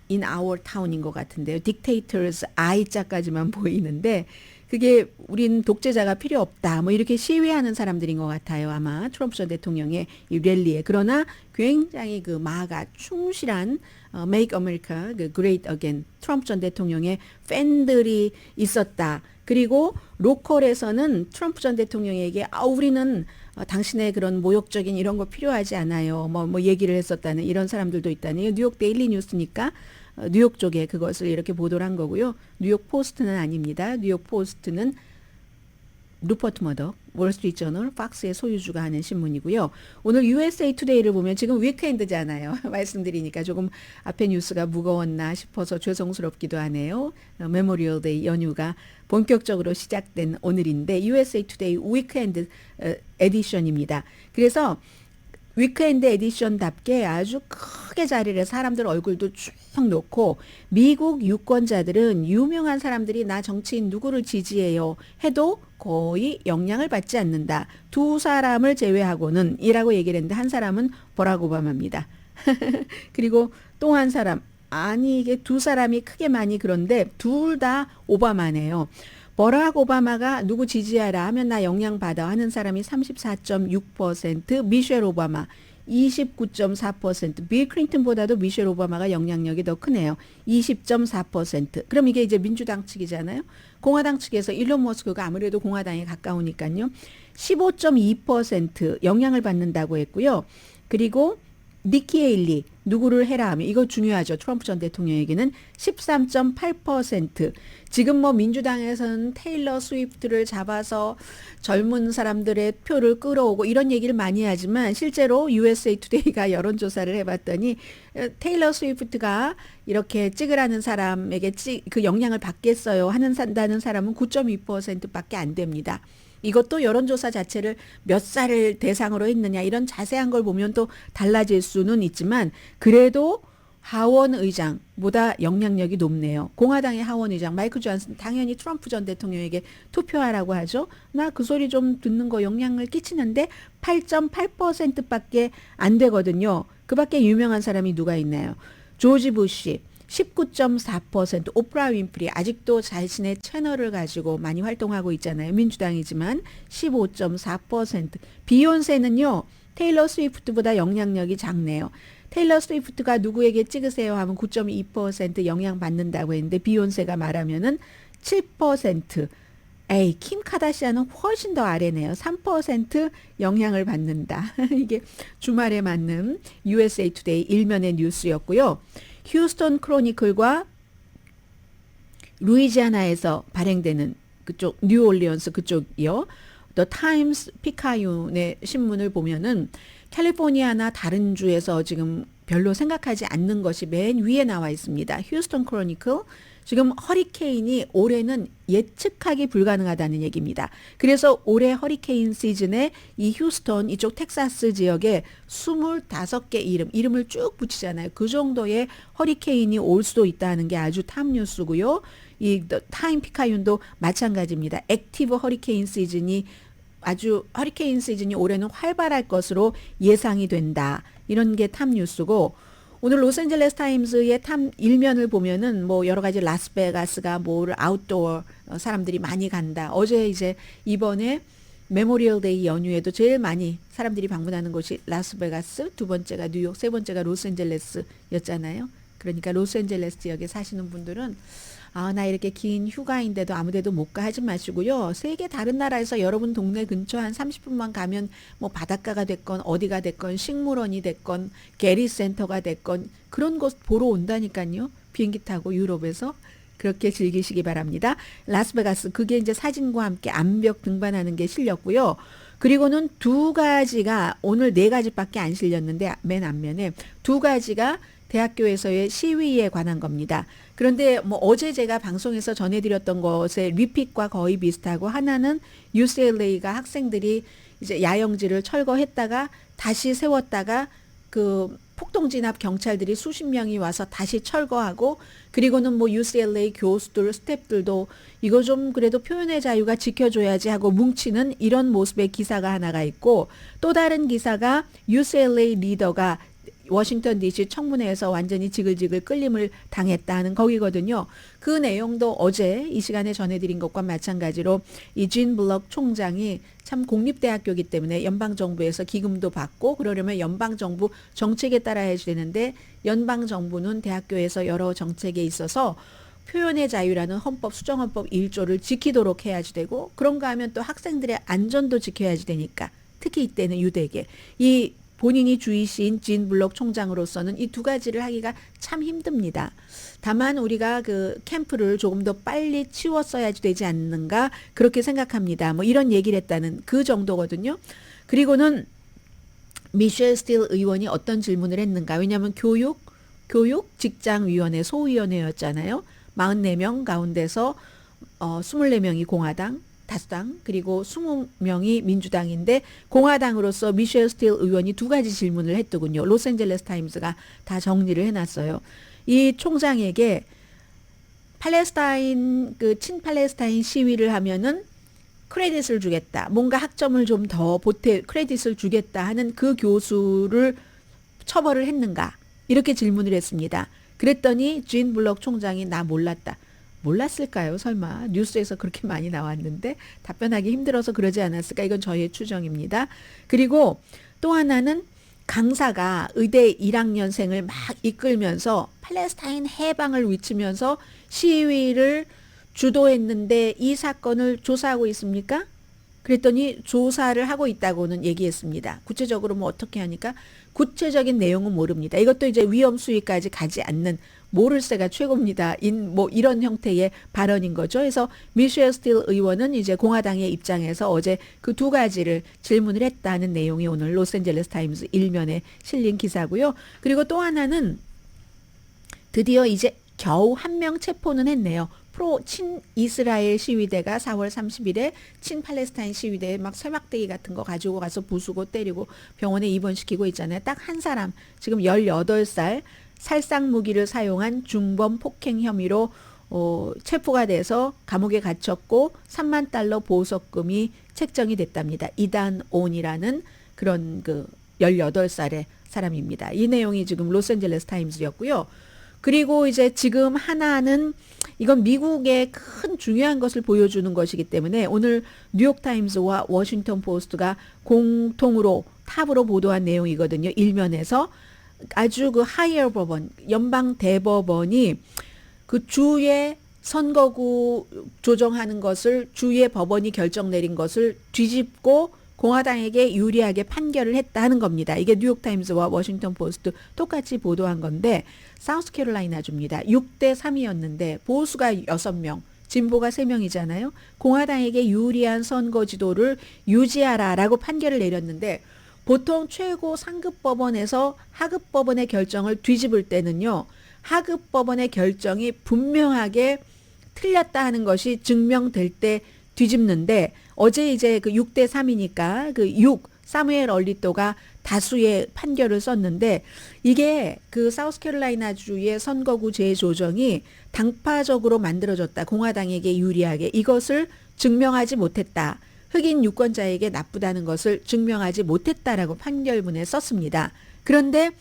in our town인 것 같은데요. Dictators I자까지만 보이는데 그게 우린 독재자가 필요 없다. 뭐 이렇게 시위하는 사람들인 것 같아요. 아마 트럼프 전 대통령의 이 랠리에. 그러나 굉장히 그 마가 충실한 Make America Great Again 트럼프 전 대통령의 팬들이 있었다. 그리고 로컬에서는 트럼프 전 대통령에게 우리는 당신의 그런 모욕적인 이런 거 필요하지 않아요. 뭐 얘기를 했었다는 이런 사람들도 있다네요. 뉴욕 데일리 뉴스니까 뉴욕 쪽에 그것을 이렇게 보도를 한 거고요. 뉴욕 포스트는 아닙니다. 뉴욕 포스트는 루퍼트 머덕, 월스트리트저널, 팍스의 소유주가 하는 신문이고요. 오늘 USA 투데이를 보면 지금 위크엔드잖아요. 말씀드리니까 조금 앞에 뉴스가 무거웠나 싶어서 죄송스럽기도 하네요. 메모리얼 데이 연휴가 본격적으로 시작된 오늘인데 USA 투데이 위크엔드 에디션입니다. 그래서 위크엔드 에디션답게 아주 크게 자리를 해서 사람들 얼굴도 쭉 놓고 미국 유권자들은 유명한 사람들이 나 정치인 누구를 지지해요 해도 거의 영향을 받지 않는다. 두 사람을 제외하고는 이라고 얘기를 했는데 한 사람은 버락 오바마입니다. 그리고 또 한 사람 아니 이게 두 사람이 크게 많이 그런데 둘 다 오바마네요. 버락 오바마가 누구 지지하라 하면 나 영향받아 하는 사람이 34.6%, 미셸 오바마 29.4%, 빌 클린턴보다도 미셸 오바마가 영향력이 더 크네요. 20.4%. 그럼 이게 이제 민주당 측이잖아요. 공화당 측에서 일론 머스크가 아무래도 공화당에 가까우니까요. 15.2% 영향을 받는다고 했고요. 그리고 니키 헤일리 누구를 해라 하면 이거 중요하죠. 트럼프 전 대통령에게는 13.8%. 지금 뭐 민주당에서는 테일러 스위프트를 잡아서 젊은 사람들의 표를 끌어오고 이런 얘기를 많이 하지만 실제로 USA 투데이가 여론조사를 해봤더니 테일러 스위프트가 이렇게 찍으라는 사람에게 그 영향을 받겠어요 한다는 사람은 9.2%밖에 안 됩니다. 이것도 여론조사 자체를 몇 살을 대상으로 했느냐 이런 자세한 걸 보면 또 달라질 수는 있지만 그래도 하원 의장보다 영향력이 높네요. 공화당의 하원 의장 마이크 존슨 당연히 트럼프 전 대통령에게 투표하라고 하죠. 나 그 소리 좀 듣는 거 영향을 끼치는데 8.8%밖에 안 되거든요. 그 밖에 유명한 사람이 누가 있나요? 조지 부시 19.4%, 오프라 윈프리 아직도 자신의 채널을 가지고 많이 활동하고 있잖아요. 민주당이지만 15.4%. 비욘세는요. 테일러 스위프트보다 영향력이 작네요. 테일러 스위프트가 누구에게 찍으세요 하면 9.2% 영향받는다고 했는데 비욘세가 말하면은 7%. 에이, 킴 카다시안은 훨씬 더 아래네요. 3% 영향을 받는다. 이게 주말에 맞는 USA 투데이 일면의 뉴스였고요. 휴스턴 크로니클과 루이지아나에서 발행되는 그쪽 뉴올리언스 그쪽이요. 더 타임스 피카윤의 신문을 보면은 캘리포니아나 다른 주에서 지금 별로 생각하지 않는 것이 맨 위에 나와 있습니다. 휴스턴 크로니클 지금 허리케인이 올해는 예측하기 불가능하다는 얘기입니다. 그래서 올해 허리케인 시즌에 이 휴스턴 이쪽 텍사스 지역에 25개 이름을 쭉 붙이잖아요. 그 정도의 허리케인이 올 수도 있다는 게 아주 탑 뉴스고요. 이 타임 피카윤도 마찬가지입니다. 액티브 허리케인 시즌이 허리케인 시즌이 올해는 활발할 것으로 예상이 된다. 이런 게 탑 뉴스고, 오늘 로스앤젤레스 타임스의 탑 일면을 보면은 뭐 여러 가지 라스베가스가 뭐를 아웃도어 사람들이 많이 간다. 어제 이제 이번에 메모리얼 데이 연휴에도 제일 많이 사람들이 방문하는 곳이 라스베가스, 두 번째가 뉴욕, 세 번째가 로스앤젤레스였잖아요. 그러니까 로스앤젤레스 지역에 사시는 분들은 나 이렇게 긴 휴가인데도 아무데도 못 가 하지 마시고요. 세계 다른 나라에서 여러분 동네 근처 한 30분만 가면 뭐 바닷가가 됐건 어디가 됐건 식물원이 됐건 게리 센터가 됐건 그런 곳 보러 온다니까요. 비행기 타고 유럽에서 그렇게 즐기시기 바랍니다. 라스베가스, 그게 이제 사진과 함께 암벽 등반하는 게 실렸고요. 그리고는 두 가지가, 오늘 네 가지밖에 안 실렸는데 맨 앞면에 두 가지가 대학교에서의 시위에 관한 겁니다. 그런데 뭐 어제 제가 방송에서 전해드렸던 것의 리핏과 거의 비슷하고, 하나는 UCLA가 학생들이 이제 야영지를 철거했다가 다시 세웠다가 그 폭동진압 경찰들이 수십 명이 와서 다시 철거하고, 그리고는 뭐 UCLA 교수들, 스태프들도 이거 좀 그래도 표현의 자유가 지켜줘야지 하고 뭉치는 이런 모습의 기사가 하나가 있고, 또 다른 기사가 UCLA 리더가 워싱턴 DC 청문회에서 완전히 지글지글 끌림을 당했다는 거기거든요. 그 내용도 어제 이 시간에 전해드린 것과 마찬가지로 이 진 블럭 총장이 참 공립대학교이기 때문에 연방정부에서 기금도 받고 그러려면 연방정부 정책에 따라 해야 되는데, 연방정부는 대학교에서 여러 정책에 있어서 표현의 자유라는 헌법, 수정헌법 1조를 지키도록 해야지 되고, 그런가 하면 또 학생들의 안전도 지켜야지 되니까, 특히 이때는 유대계, 이 본인이 주이신 진 블럭 총장으로서는 이 두 가지를 하기가 참 힘듭니다. 다만 우리가 그 캠프를 조금 더 빨리 치웠어야지 되지 않는가 그렇게 생각합니다. 뭐 이런 얘기를 했다는 그 정도거든요. 그리고는 미셸 스틸 의원이 어떤 질문을 했는가. 왜냐하면 교육 직장위원회 소위원회였잖아요. 44명 가운데서 24명이 공화당, 다수당, 그리고 20명이 민주당인데, 공화당으로서 미셸 스틸 의원이 두 가지 질문을 했더군요. 로스앤젤레스 타임스가 다 정리를 해놨어요. 이 총장에게 팔레스타인, 그 친팔레스타인 시위를 하면은 크레딧을 주겠다, 뭔가 학점을 좀 더 보태 크레딧을 주겠다 하는 그 교수를 처벌을 했는가, 이렇게 질문을 했습니다. 그랬더니 진 블럭 총장이 나 몰랐다. 몰랐을까요? 설마 뉴스에서 그렇게 많이 나왔는데 답변하기 힘들어서 그러지 않았을까? 이건 저의 추정입니다. 그리고 또 하나는 강사가 의대 1학년생을 막 이끌면서 팔레스타인 해방을 외치면서 시위를 주도했는데 이 사건을 조사하고 있습니까? 그랬더니 조사를 하고 있다고는 얘기했습니다. 구체적으로 뭐 어떻게 하니까 구체적인 내용은 모릅니다. 이것도 이제 위험 수위까지 가지 않는 모를 새가 최고입니다. 뭐 이런 형태의 발언인 거죠. 그래서 미셸 스틸 의원은 이제 공화당의 입장에서 어제 그 두 가지를 질문을 했다는 내용이 오늘 로스앤젤레스 타임스 일면에 실린 기사고요. 그리고 또 하나는 드디어 이제 겨우 한 명 체포는 했네요. 친이스라엘 시위대가 4월 30일에 친팔레스타인 시위대에 막 쇠막대기 같은 거 가지고 가서 부수고 때리고 병원에 입원시키고 있잖아요. 딱 한 사람, 지금 18살 살상 무기를 사용한 중범 폭행 혐의로 체포가 돼서 감옥에 갇혔고 3만 달러 보석금이 책정이 됐답니다. 이단 온이라는 그런 그 18살의 사람입니다. 이 내용이 지금 로스앤젤레스 타임스였고요. 그리고 이제 지금 하나는 이건 미국의 큰 중요한 것을 보여주는 것이기 때문에 오늘 뉴욕타임스와 워싱턴 포스트가 공통으로 탑으로 보도한 내용이거든요. 일면에서 아주 그 하이어 법원, 연방 대법원이 그 주의 선거구 조정하는 것을 주의 법원이 결정 내린 것을 뒤집고 공화당에게 유리하게 판결을 했다 하는 겁니다. 이게 뉴욕타임스와 워싱턴 포스트 똑같이 보도한 건데, 사우스캐롤라이나주입니다. 6대 3이었는데 보수가 6명, 진보가 3명이잖아요. 공화당에게 유리한 선거 지도를 유지하라라고 판결을 내렸는데, 보통 최고 상급 법원에서 하급 법원의 결정을 뒤집을 때는요, 하급법원의 결정이 분명하게 틀렸다 하는 것이 증명될 때 뒤집는데 어제 이제 그 6대 3이니까 그 6, 사무엘 얼리토가 다수의 판결을 썼는데 이게 그 사우스캐롤라이나주의 선거구 재조정이 당파적으로 만들어졌다. 공화당에게 유리하게 이것을 증명하지 못했다. 흑인 유권자에게 나쁘다는 것을 증명하지 못했다라고 판결문에 썼습니다. 그런데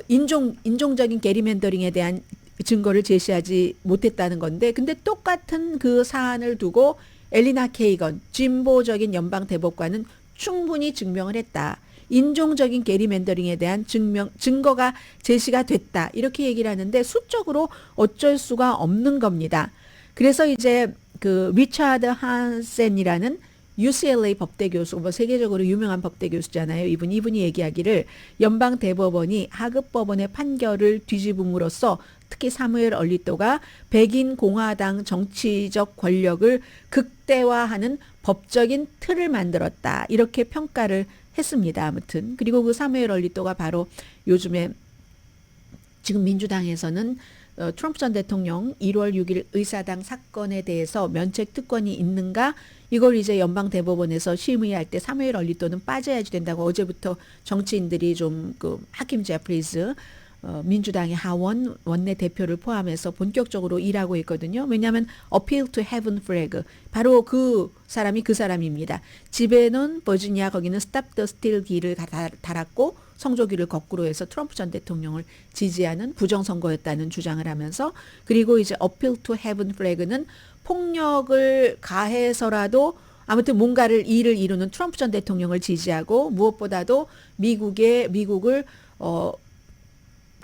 인종적인 게리맨더링에 대한 증거를 제시하지 못했다는 건데 근데 똑같은 그 사안을 두고 엘리나 케이건 진보적인 연방 대법관은 충분히 증명을 했다. 인종적인 게리맨더링에 대한 증거가 제시가 됐다. 이렇게 얘기를 하는데 수적으로 어쩔 수가 없는 겁니다. 그래서 이제 그 리차드 한센이라는 UCLA 법대 교수, 뭐 세계적으로 유명한 법대 교수잖아요. 이분이 얘기하기를 연방 대법원이 하급법원의 판결을 뒤집음으로써 특히 사무엘 얼리토가 백인 공화당 정치적 권력을 극대화하는 법적인 틀을 만들었다. 이렇게 평가를 했습니다. 아무튼 그리고 그 사무엘 얼리토가 바로 요즘에 지금 민주당에서는 트럼프 전 대통령 1월 6일 의사당 사건에 대해서 면책 특권이 있는가 이걸 이제 연방 대법원에서 심의할 때 사무엘 얼리토는 빠져야지 된다고 어제부터 정치인들이 좀 그 하킴 제프리즈 민주당의 하원 원내 대표를 포함해서 본격적으로 일하고 있거든요. 왜냐하면 appeal to heaven flag 바로 그 사람이 그 사람입니다. 집에는 버지니아 거기는 stop the steal 기를 달았고 성조기를 거꾸로 해서 트럼프 전 대통령을 지지하는 부정선거였다는 주장을 하면서 그리고 이제 appeal to heaven flag는 폭력을 가해서라도 아무튼 뭔가를 일을 이루는 트럼프 전 대통령을 지지하고 무엇보다도 미국을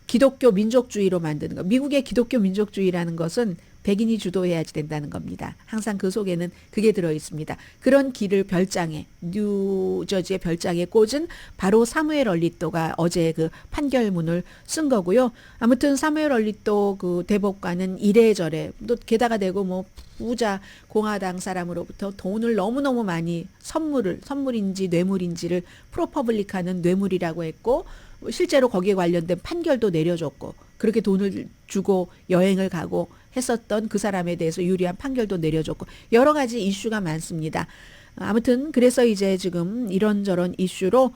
기독교 민족주의로 만드는 것. 미국의 기독교 민족주의라는 것은 백인이 주도해야지 된다는 겁니다. 항상 그 속에는 그게 들어 있습니다. 그런 길을 별장에 뉴저지의 별장에 꽂은 바로 사무엘 얼리토가 어제 그 판결문을 쓴 거고요. 아무튼 사무엘 얼리토 그 대법관은 이래저래 또 게다가 되고 뭐 부자 공화당 사람으로부터 돈을 너무너무 많이 선물인지 뇌물인지를 프로퍼블릭하는 뇌물이라고 했고 실제로 거기에 관련된 판결도 내려줬고 그렇게 돈을 주고 여행을 가고 했었던 그 사람에 대해서 유리한 판결도 내려줬고 여러 가지 이슈가 많습니다. 아무튼 그래서 이제 지금 이런저런 이슈로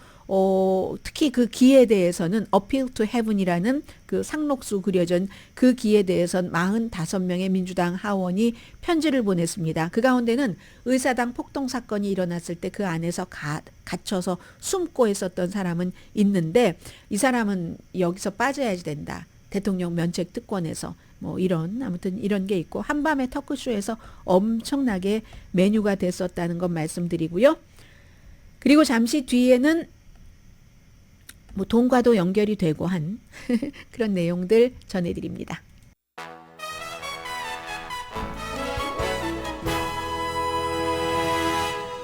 특히 그 기에 대해서는 appeal to heaven이라는 그 상록수 그려진 그 기에 대해서는 45명의 민주당 하원이 편지를 보냈습니다. 그 가운데는 의사당 폭동 사건이 일어났을 때 그 안에서 갇혀서 숨고 있었던 사람은 있는데 이 사람은 여기서 빠져야지 된다. 대통령 면책 특권에서 뭐 아무튼 이런 게 있고 한밤의 토크쇼에서 엄청나게 메뉴가 됐었다는 것 말씀드리고요. 그리고 잠시 뒤에는 뭐 돈과도 연결이 되고 한 그런 내용들 전해드립니다.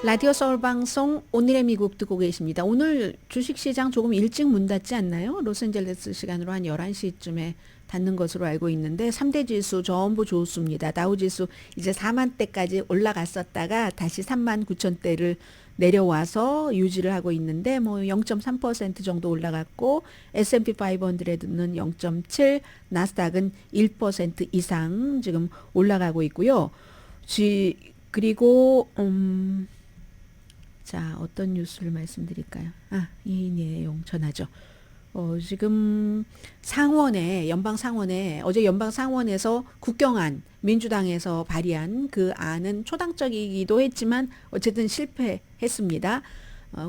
라디오 서울방송 오늘의 미국 듣고 계십니다. 오늘 주식시장 조금 일찍 문 닫지 않나요? 로스앤젤레스 시간으로 한 11시쯤에 닫는 것으로 알고 있는데 3대 지수 전부 좋습니다. 다우지수 이제 4만대까지 올라갔었다가 다시 3만 9천대를 내려와서 유지를 하고 있는데 뭐 0.3% 정도 올라갔고 S&P 500는 0.7, 나스닥은 1% 이상 지금 올라가고 있고요. 그리고 자, 어떤 뉴스를 말씀드릴까요? 이 내용 전하죠. 지금 연방 상원에 어제 연방 상원에서 국경안 민주당에서 발의한 그 안은 초당적이기도 했지만 어쨌든 실패했습니다.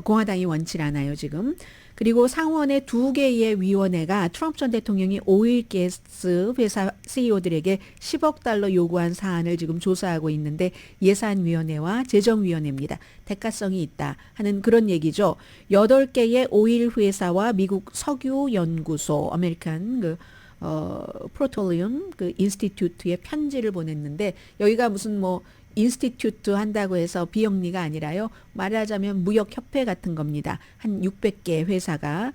공화당이 원치 않아요, 지금. 그리고 상원의 2개의 위원회가 트럼프 전 대통령이 오일 가스 회사 CEO들에게 10억 달러 요구한 사안을 지금 조사하고 있는데 예산위원회와 재정위원회입니다. 대가성이 있다 하는 그런 얘기죠. 8개의 오일 회사와 미국 석유연구소 아메리칸 프로톨리움 인스티튜트에 편지를 보냈는데 여기가 무슨 인스티튜트 한다고 해서 비영리가 아니라요. 말하자면 무역협회 같은 겁니다. 한 600개 회사가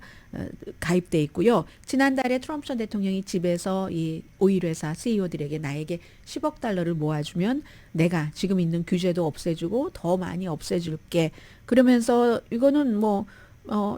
가입돼 있고요. 지난달에 트럼프 전 대통령이 집에서 이 오일회사 CEO들에게 나에게 10억 달러를 모아주면 내가 지금 있는 규제도 없애주고 더 많이 없애줄게. 그러면서 이거는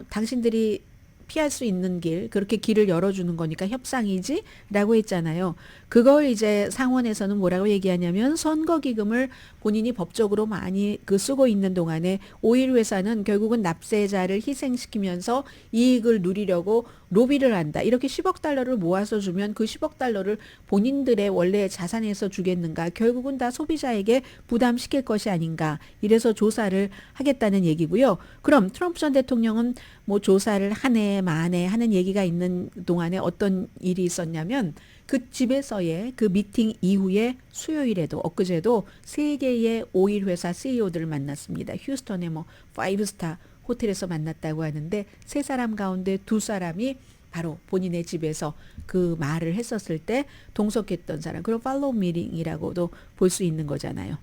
당신들이 피할 수 있는 길, 그렇게 길을 열어주는 거니까 협상이지라고 했잖아요. 그걸 이제 상원에서는 뭐라고 얘기하냐면 선거기금을 본인이 법적으로 많이 쓰고 있는 동안에 오일 회사는 결국은 납세자를 희생시키면서 이익을 누리려고 로비를 한다. 이렇게 10억 달러를 모아서 주면 그 10억 달러를 본인들의 원래 자산에서 주겠는가. 결국은 다 소비자에게 부담시킬 것이 아닌가. 이래서 조사를 하겠다는 얘기고요. 그럼 트럼프 전 대통령은 뭐 조사를 한 해 만에 하는 얘기가 있는 동안에 어떤 일이 있었냐면 그 집에서의 그 미팅 이후에 수요일에도 엊그제도 세 개의 오일 회사 CEO들을 만났습니다. 휴스턴의 뭐 5스타 호텔에서 만났다고 하는데 세 사람 가운데 두 사람이 바로 본인의 집에서 그 말을 했었을 때 동석했던 사람. 그런 팔로우 미팅이라고도 볼 수 있는 거잖아요.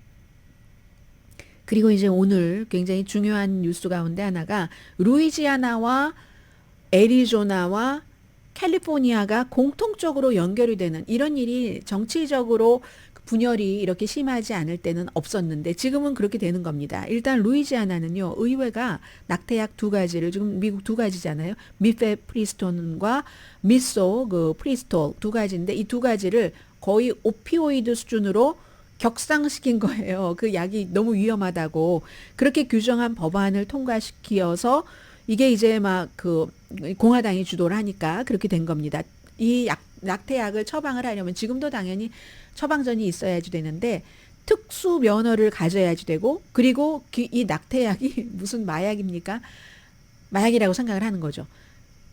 그리고 이제 오늘 굉장히 중요한 뉴스 가운데 하나가 루이지아나와 애리조나와 캘리포니아가 공통적으로 연결이 되는 이런 일이 정치적으로 분열이 이렇게 심하지 않을 때는 없었는데 지금은 그렇게 되는 겁니다. 일단 루이지아나는요. 의회가 낙태약 두 가지를 지금 미국 두 가지잖아요. 미페프리스톤과 미소 프리스톨 두 가지인데 이 두 가지를 거의 오피오이드 수준으로 격상시킨 거예요. 그 약이 너무 위험하다고 그렇게 규정한 법안을 통과시켜서 이게 이제 막 공화당이 주도를 하니까 그렇게 된 겁니다. 이 낙태약을 처방을 하려면 지금도 당연히 처방전이 있어야지 되는데 특수 면허를 가져야지 되고 그리고 이 낙태약이 무슨 마약입니까? 마약이라고 생각을 하는 거죠.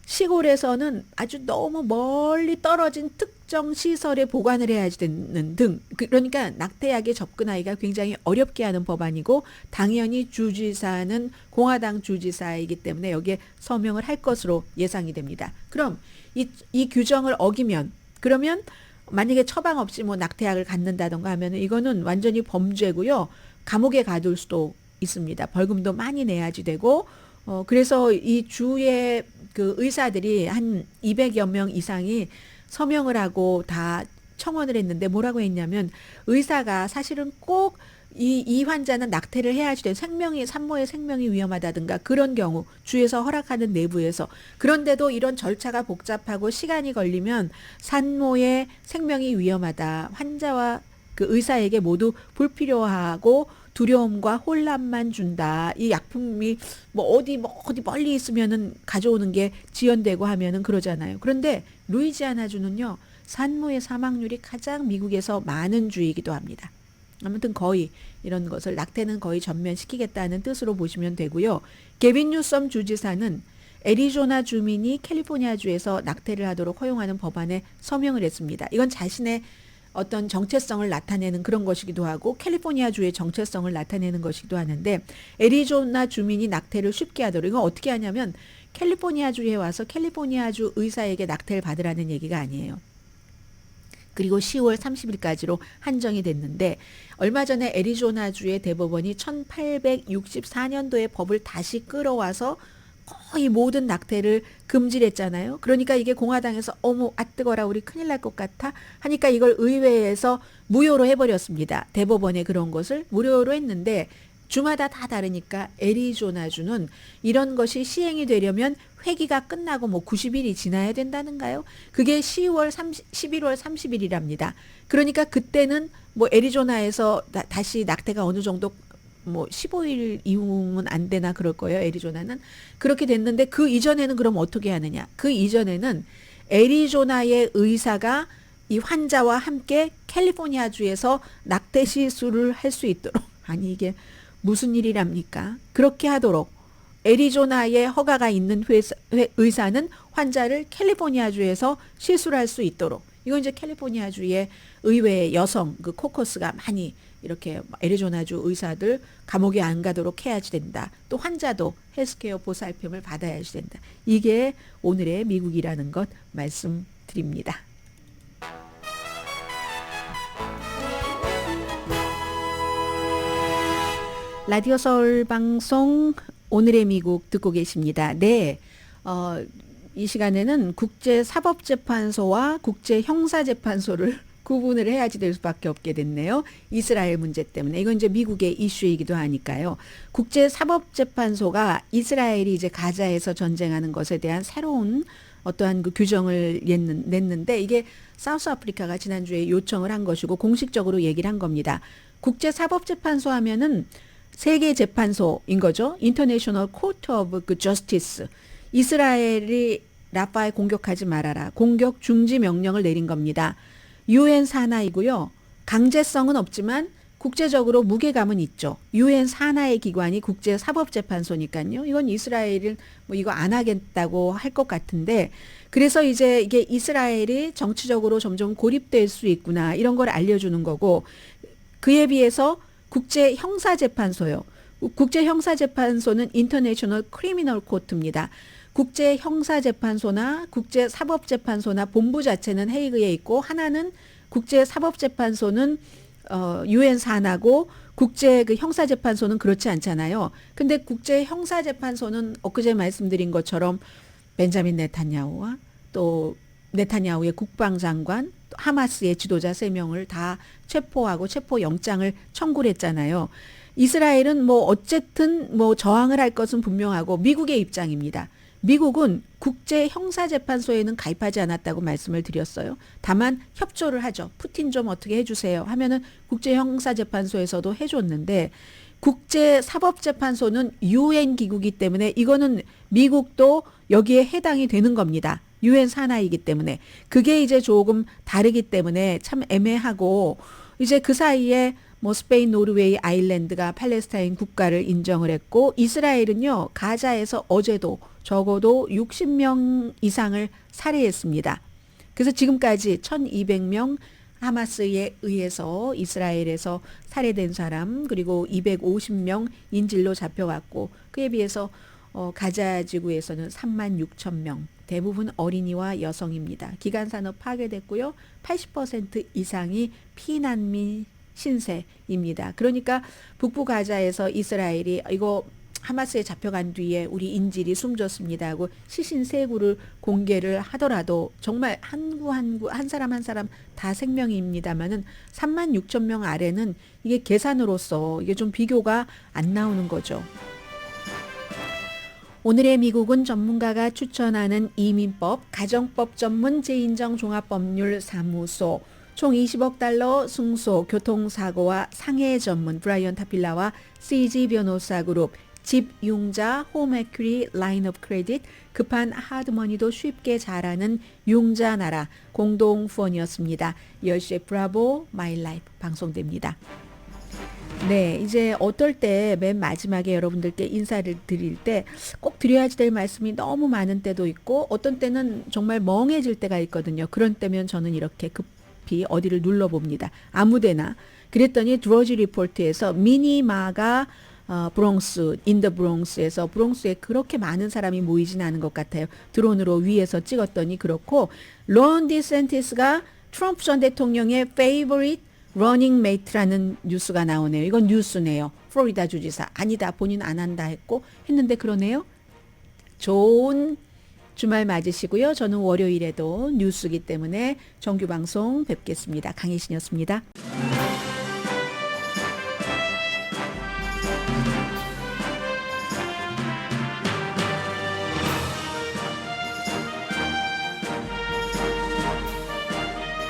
시골에서는 아주 너무 멀리 떨어진 특정 시설에 보관을 해야지 되는 등 그러니까 낙태약에 접근하기가 굉장히 어렵게 하는 법안이고 당연히 주지사는 공화당 주지사이기 때문에 여기에 서명을 할 것으로 예상이 됩니다. 그럼 이 규정을 어기면 그러면 만약에 처방 없이 뭐 낙태약을 갖는다던가 하면은 이거는 완전히 범죄고요. 감옥에 가둘 수도 있습니다. 벌금도 많이 내야지 되고 그래서 이 주의 그 의사들이 한 200여 명 이상이 서명을 하고 다 청원을 했는데 뭐라고 했냐면 의사가 사실은 꼭 이 환자는 낙태를 해야지 돼. 산모의 생명이 위험하다든가 그런 경우 주에서 허락하는 내부에서 그런데도 이런 절차가 복잡하고 시간이 걸리면 산모의 생명이 위험하다. 환자와 그 의사에게 모두 불필요하고 두려움과 혼란만 준다. 이 약품이 뭐 어디 멀리 있으면은 가져오는 게 지연되고 하면은 그러잖아요. 그런데 루이지아나주는요. 산모의 사망률이 가장 미국에서 많은 주이기도 합니다. 아무튼 거의 이런 것을 낙태는 거의 전면시키겠다는 뜻으로 보시면 되고요. 게빈 뉴섬 주지사는 애리조나 주민이 캘리포니아주에서 낙태를 하도록 허용하는 법안에 서명을 했습니다. 이건 자신의 어떤 정체성을 나타내는 그런 것이기도 하고 캘리포니아주의 정체성을 나타내는 것이기도 하는데 애리조나 주민이 낙태를 쉽게 하도록 이건 어떻게 하냐면 캘리포니아주에 와서 캘리포니아주 의사에게 낙태를 받으라는 얘기가 아니에요. 그리고 10월 30일까지로 한정이 됐는데 얼마 전에 애리조나주의 대법원이 1864년도에 법을 다시 끌어와서 거의 모든 낙태를 금지를 했잖아요. 그러니까 이게 공화당에서 어머 뜨거라 우리 큰일 날 것 같아 하니까 이걸 의회에서 무효로 해버렸습니다. 대법원에 그런 것을 무료로 했는데 주마다 다 다르니까 애리조나주는 이런 것이 시행이 되려면 회기가 끝나고 뭐 90일이 지나야 된다는가요? 그게 11월 30일이랍니다. 그러니까 그때는 뭐 애리조나에서 다시 낙태가 어느 정도 뭐 15일 이후면 안 되나 그럴 거예요. 애리조나는. 그렇게 됐는데 그 이전에는 그럼 어떻게 하느냐. 그 이전에는 애리조나의 의사가 이 환자와 함께 캘리포니아주에서 낙태 시술을 할 수 있도록 아니 이게 무슨 일이랍니까? 그렇게 하도록 애리조나에 허가가 있는 의사는 환자를 캘리포니아주에서 시술할 수 있도록 이건 이제 캘리포니아주의 의회 여성 그 코커스가 많이 이렇게 애리조나주 의사들 감옥에 안 가도록 해야지 된다. 또 환자도 헬스케어 보살핌을 받아야지 된다. 이게 오늘의 미국이라는 것 말씀드립니다. 라디오 서울 방송 오늘의 미국 듣고 계십니다. 네, 이 시간에는 국제사법재판소와 국제형사재판소를 구분을 해야지 될 수밖에 없게 됐네요. 이스라엘 문제 때문에. 이건 이제 미국의 이슈이기도 하니까요. 국제사법재판소가 이스라엘이 이제 가자에서 전쟁하는 것에 대한 새로운 어떠한 그 규정을 냈는데 이게 사우스 아프리카가 지난주에 요청을 한 것이고 공식적으로 얘기를 한 겁니다. 국제사법재판소 하면은 세계 재판소인 거죠. International Court of Justice. 이스라엘이 라파에 공격하지 말아라. 공격 중지 명령을 내린 겁니다. UN 산하이고요. 강제성은 없지만 국제적으로 무게감은 있죠. UN 산하의 기관이 국제사법재판소니까요. 이건 이스라엘을 뭐 이거 안 하겠다고 할 것 같은데 그래서 이제 이게 이스라엘이 정치적으로 점점 고립될 수 있구나 이런 걸 알려주는 거고 그에 비해서 국제형사재판소요. 국제형사재판소는 인터내셔널 크리미널 코트입니다. 국제형사재판소나 국제사법재판소나 본부 자체는 헤이그에 있고 하나는 국제사법재판소는 UN 산하고 국제 그 형사재판소는 그렇지 않잖아요. 근데 국제형사재판소는 엊그제 말씀드린 것처럼 벤자민 네타냐후와 또 네타냐후의 국방장관, 하마스의 지도자 3명을 다 체포하고 체포영장을 청구를 했잖아요. 이스라엘은 뭐 어쨌든 뭐 저항을 할 것은 분명하고 미국의 입장입니다. 미국은 국제형사재판소에는 가입하지 않았다고 말씀을 드렸어요. 다만 협조를 하죠. 푸틴 좀 어떻게 해주세요 하면은 국제형사재판소에서도 해줬는데 국제사법재판소는 UN 기구이기 때문에 이거는 미국도 여기에 해당이 되는 겁니다. UN 산하이기 때문에 그게 이제 조금 다르기 때문에 참 애매하고 이제 그 사이에 뭐 스페인, 노르웨이, 아일랜드가 팔레스타인 국가를 인정을 했고 이스라엘은요 가자에서 어제도 적어도 60명 이상을 살해했습니다. 그래서 지금까지 1200명 하마스에 의해서 이스라엘에서 살해된 사람 그리고 250명 인질로 잡혀갔고 그에 비해서 가자 지구에서는 3만 6천 명 대부분 어린이와 여성입니다. 기간산업 파괴됐고요. 80% 이상이 피난민 신세입니다. 그러니까 북부 가자에서 이스라엘이 이거 하마스에 잡혀간 뒤에 우리 인질이 숨졌습니다 하고 시신세구를 공개를 하더라도 정말 한 사람 한 사람 다 생명입니다만은 3만 6천 명 아래는 이게 계산으로서 이게 좀 비교가 안 나오는 거죠. 오늘의 미국은 전문가가 추천하는 이민법, 가정법 전문 재인정 종합법률사무소 총 20억 달러 승소, 교통사고와 상해 전문 브라이언 타필라와 CG 변호사 그룹, 집, 융자, 홈에큐리, 라인 오브 크레딧, 급한 하드머니도 쉽게 잘하는 융자나라 공동 후원이었습니다. 10시에 브라보 마이 라이프 방송됩니다. 네, 이제 어떨 때 맨 마지막에 여러분들께 인사를 드릴 때 꼭 드려야지 될 말씀이 너무 많은 때도 있고 어떤 때는 정말 멍해질 때가 있거든요. 그런 때면 저는 이렇게 급히 어디를 눌러봅니다. 아무데나. 그랬더니 드러지 리포트에서 미니마가 브롱스, 인더 브롱스에서 브롱스에 그렇게 많은 사람이 모이진 않은 것 같아요. 드론으로 위에서 찍었더니 그렇고 론 디센티스가 트럼프 전 대통령의 favorite 러닝 메이트라는 뉴스가 나오네요. 이건 뉴스네요. 플로리다 주지사. 아니다. 본인 안 한다 했는데 그러네요. 좋은 주말 맞으시고요. 저는 월요일에도 뉴스기 때문에 정규 방송 뵙겠습니다. 강혜신이었습니다.